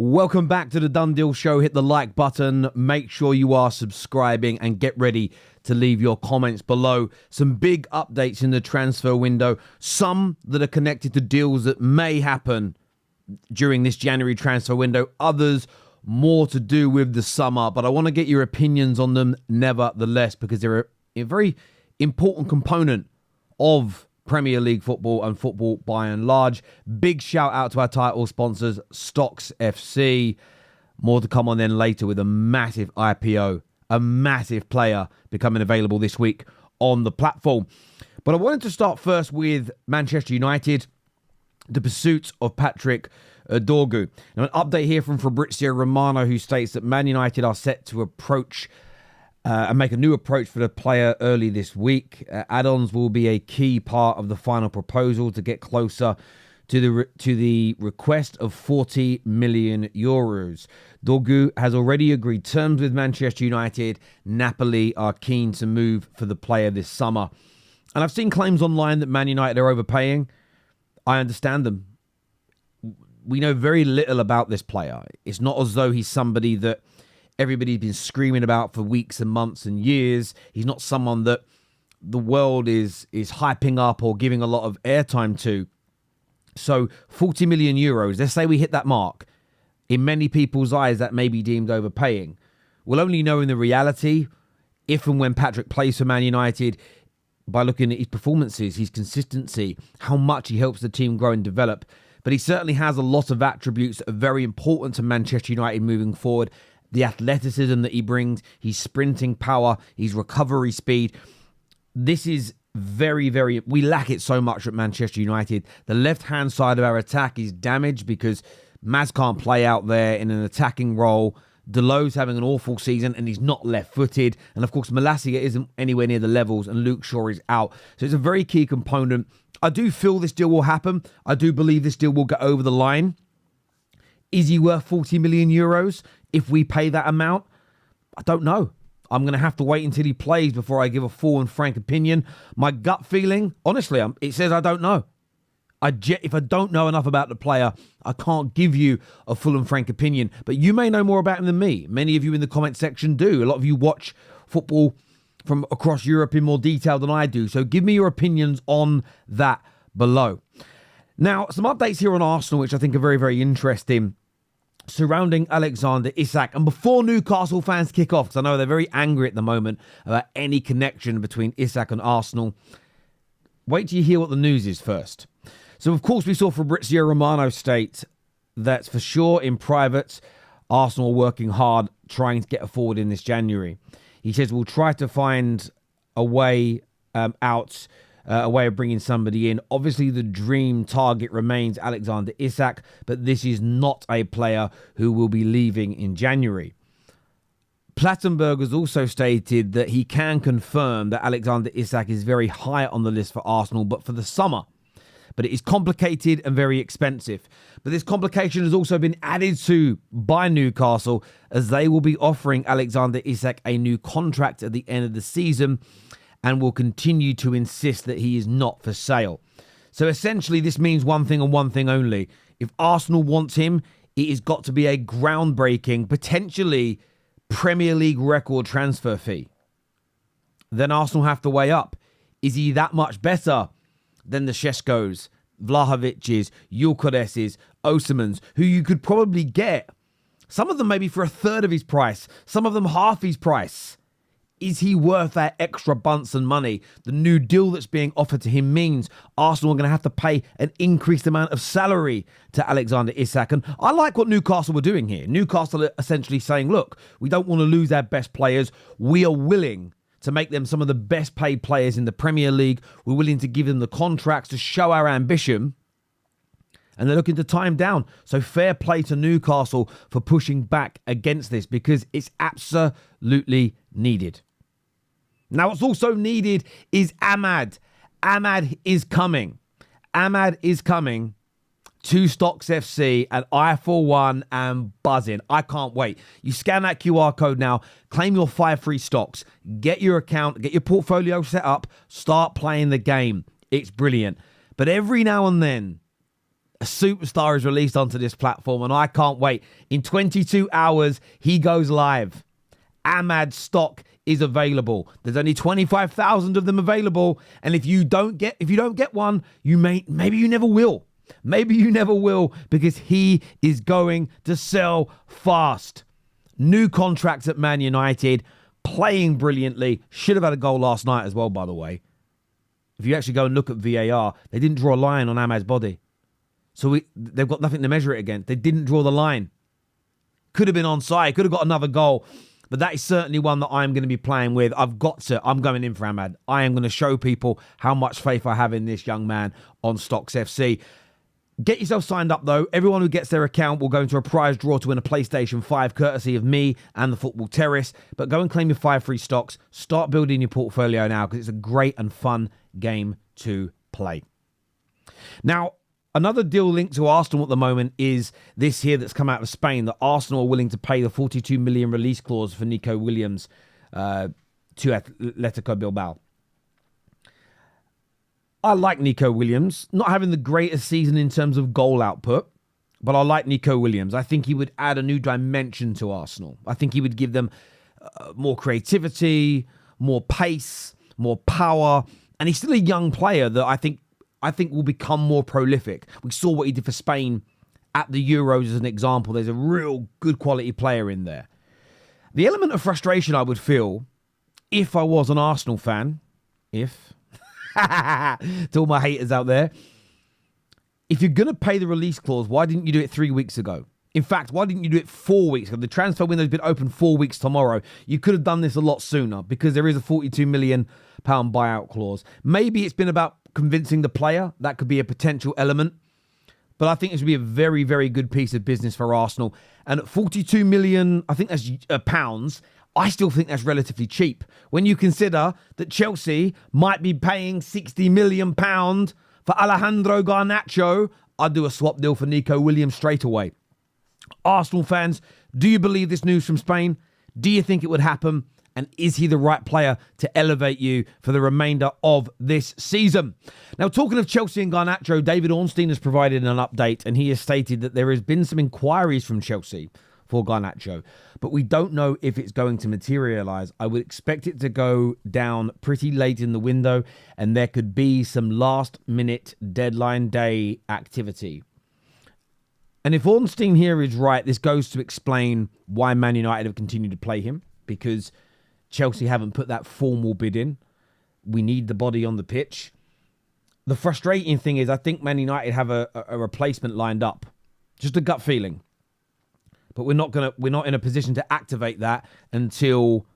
Welcome back to the Done Deal Show. Hit the like button. Make sure you are subscribing and get ready to leave your comments below. Some big updates in the transfer window. Some that are connected to deals that may happen during this January transfer window. Others more to do with the summer. But I want to get your opinions on them nevertheless, because they're a very important component of Premier League football and football by and large. Big shout out to our title sponsors, Stocks FC. More to come on then later with a massive IPO, a massive player becoming available this week on the platform. But I wanted to start first with Manchester United, the pursuit of Patrick Dorgu. Now, an update here from Fabrizio Romano, who states that Man United are set to approach and make a new approach for the player early this week. Add-ons will be a key part of the final proposal to get closer to the request of 40 million euros. Dorgu has already agreed terms with Manchester United. Napoli are keen to move for the player this summer. And I've seen claims online that Man United are overpaying. I understand them. We know very little about this player. It's not as though he's somebody that everybody's been screaming about for weeks and months and years. He's not someone that the world is hyping up or giving a lot of airtime to. So 40 million euros, let's say we hit that mark. In many people's eyes, that may be deemed overpaying. We'll only know in the reality if and when Patrick plays for Man United by looking at his performances, his consistency, how much he helps the team grow and develop. But he certainly has a lot of attributes that are very important to Manchester United moving forward. The athleticism that he brings, his sprinting power, his recovery speed. This is very, very... We lack it so much at Manchester United. The left-hand side of our attack is damaged because Maz can't play out there in an attacking role. Deleu's having an awful season and he's not left-footed. And of course, Malacia isn't anywhere near the levels and Luke Shaw is out. So it's a very key component. I do feel this deal will happen. I do believe this deal will get over the line. Is he worth 40 million euros if we pay that amount? I don't know. I'm going to have to wait until he plays before I give a full and frank opinion. My gut feeling, honestly, it says I don't know. If I don't know enough about the player, I can't give you a full and frank opinion. But you may know more about him than me. Many of you in the comment section do. A lot of you watch football from across Europe in more detail than I do. So give me your opinions on that below. Now, some updates here on Arsenal, which I think are very, very interesting, surrounding Alexander Isak. And before Newcastle fans kick off, because I know they're very angry at the moment about any connection between Isak and Arsenal, wait till you hear what the news is first. So, of course, we saw Fabrizio Romano state that for sure in private, Arsenal are working hard trying to get a forward in this January. He says we'll try to find a way out, a way of bringing somebody in. Obviously, the dream target remains Alexander Isak, but this is not a player who will be leaving in January. Plattenberg has also stated that he can confirm that Alexander Isak is very high on the list for Arsenal, but for the summer. But it is complicated and very expensive. But this complication has also been added to by Newcastle, as they will be offering Alexander Isak a new contract at the end of the season and will continue to insist that he is not for sale. So essentially, this means one thing and one thing only. If Arsenal wants him, it has got to be a groundbreaking, potentially Premier League record transfer fee. Then Arsenal have to weigh up. Is he that much better than the Šeškos, Vlahovic's, Gyökeres's, Osimhen's, who you could probably get? Some of them maybe for a third of his price, some of them half his price. Is he worth that extra Bunsen money? The new deal that's being offered to him means Arsenal are going to have to pay an increased amount of salary to Alexander Isak. And I like what Newcastle were doing here. Newcastle are essentially saying, look, we don't want to lose our best players. We are willing to make them some of the best paid players in the Premier League. We're willing to give them the contracts to show our ambition. And they're looking to time down. So fair play to Newcastle for pushing back against this, because it's absolutely needed. Now, what's also needed is Ahmad. Ahmad is coming. Ahmad is coming to Stocks FC, and I, for one, am buzzing. I can't wait. You scan that QR code now, claim your 5 free stocks, get your account, get your portfolio set up, start playing the game. It's brilliant. But every now and then, A superstar is released onto this platform, and I can't wait. In 22 hours, he goes live. Ahmad stock is available. There's only 25,000 of them available, and if you don't get one, maybe you never will. Maybe you never will, because he is going to sell fast. New contracts at Man United, playing brilliantly. Should have had a goal last night as well, by the way. If you actually go and look at VAR, they didn't draw a line on Ahmad's body. So they've got nothing to measure it against. They didn't draw the line. Could have been onside, could have got another goal. But that is certainly one that I'm going to be playing with. I'm going in for Ahmad. I am going to show people how much faith I have in this young man on Stocks FC. Get yourself signed up, though. Everyone who gets their account will go into a prize draw to win a PlayStation 5, courtesy of me and the Football Terrace. But go and claim your 5 free stocks. Start building your portfolio now, because it's a great and fun game to play. Now, another deal linked to Arsenal at the moment is this here that's come out of Spain, that Arsenal are willing to pay the 42 million release clause for Nico Williams to Atletico Bilbao. I like Nico Williams, not having the greatest season in terms of goal output, but I like Nico Williams. I think he would add a new dimension to Arsenal. I think he would give them more creativity, more pace, more power, and he's still a young player that I think will become more prolific. We saw what he did for Spain at the Euros as an example. There's a real good quality player in there. The element of frustration I would feel if I was an Arsenal fan, to all my haters out there, if you're going to pay the release clause, why didn't you do it 3 weeks ago? In fact, why didn't you do it 4 weeks ago? The transfer window's been open 4 weeks tomorrow. You could have done this a lot sooner, because there is a £42 million buyout clause. Maybe it's been about convincing the player. That could be a potential element. But I think this would be a very, very good piece of business for Arsenal. And at 42 million, I think that's pounds, I still think that's relatively cheap. When you consider that Chelsea might be paying £60 million for Alejandro Garnacho, I'd do a swap deal for Nico Williams straight away. Arsenal fans, do you believe this news from Spain? Do you think it would happen? And is he the right player to elevate you for the remainder of this season? Now, talking of Chelsea and Garnacho, David Ornstein has provided an update, and he has stated that there has been some inquiries from Chelsea for Garnacho, but we don't know if it's going to materialise. I would expect it to go down pretty late in the window, and there could be some last-minute deadline day activity. And if Ornstein here is right, this goes to explain why Man United have continued to play him, because Chelsea haven't put that formal bid in. We need the body on the pitch. The frustrating thing is I think Man United have a replacement lined up. Just a gut feeling. But we're not in a position to activate that until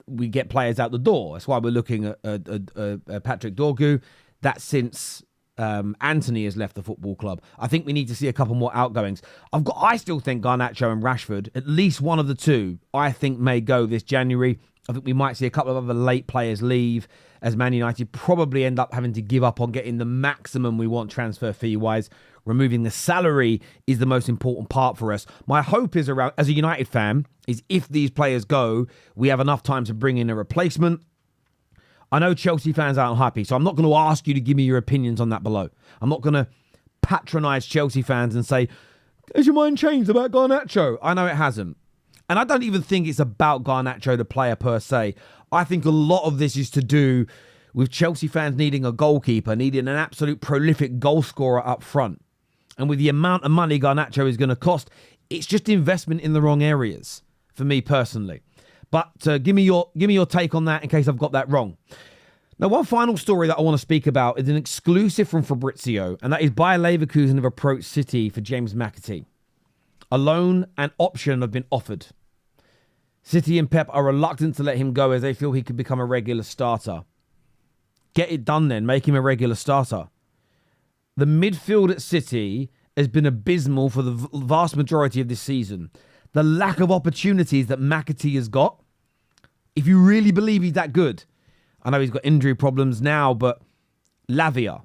we get players out the door. That's why we're looking at Patrick Dorgu. That's since Anthony has left the football club. I think we need to see a couple more outgoings. I still think Garnacho and Rashford, at least one of the two, I think may go this January. I think we might see a couple of other late players leave, as Man United probably end up having to give up on getting the maximum we want transfer fee-wise. Removing the salary is the most important part for us. My hope is, around, as a United fan, is if these players go, we have enough time to bring in a replacement. I know Chelsea fans aren't happy, so I'm not going to ask you to give me your opinions on that below. I'm not going to patronise Chelsea fans and say, has your mind changed about Garnacho? I know it hasn't. And I don't even think it's about Garnacho, the player per se. I think a lot of this is to do with Chelsea fans needing a goalkeeper, needing an absolute prolific goal scorer up front. And with the amount of money Garnacho is going to cost, it's just investment in the wrong areas, for me personally. But give me your take on that in case I've got that wrong. Now, one final story that I want to speak about is an exclusive from Fabrizio, and that is Bayer Leverkusen have approached City for James McAtee. A loan and option have been offered. City and Pep are reluctant to let him go as they feel he could become a regular starter. Get it done then. Make him a regular starter. The midfield at City has been abysmal for the vast majority of this season. The lack of opportunities that McAtee has got, if you really believe he's that good, I know he's got injury problems now, but Lavia,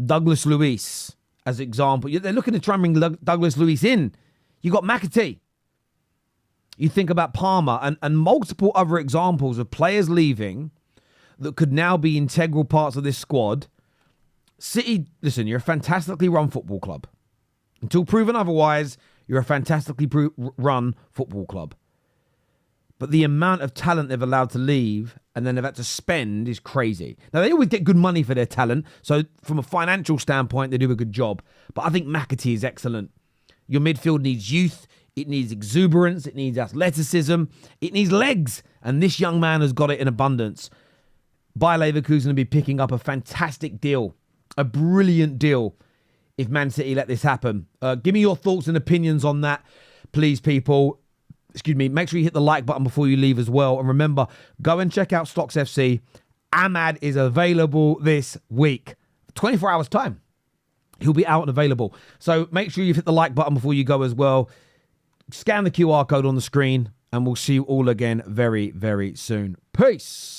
Douglas Luiz, as example. They're looking to try and bring Douglas Luiz in. You got McAtee. You think about Palmer and multiple other examples of players leaving that could now be integral parts of this squad City, listen, you're a fantastically run football club. Until proven otherwise, you're a fantastically run football club. But the amount of talent they've allowed to leave and then they've had to spend is crazy. Now, they always get good money for their talent. So from a financial standpoint, they do a good job. But I think McAtee is excellent. Your midfield needs youth. It needs exuberance. It needs athleticism. It needs legs. And this young man has got it in abundance. Bayer Leverkusen will be picking up a fantastic deal. A brilliant deal if Man City let this happen. Give me your thoughts and opinions on that, please, people. Excuse me. Make sure you hit the like button before you leave as well. And remember, go and check out Stocks FC. Ahmad is available this week. 24 hours time. He'll be out and available. So make sure you hit the like button before you go as well. Scan the QR code on the screen and we'll see you all again very, very soon. Peace.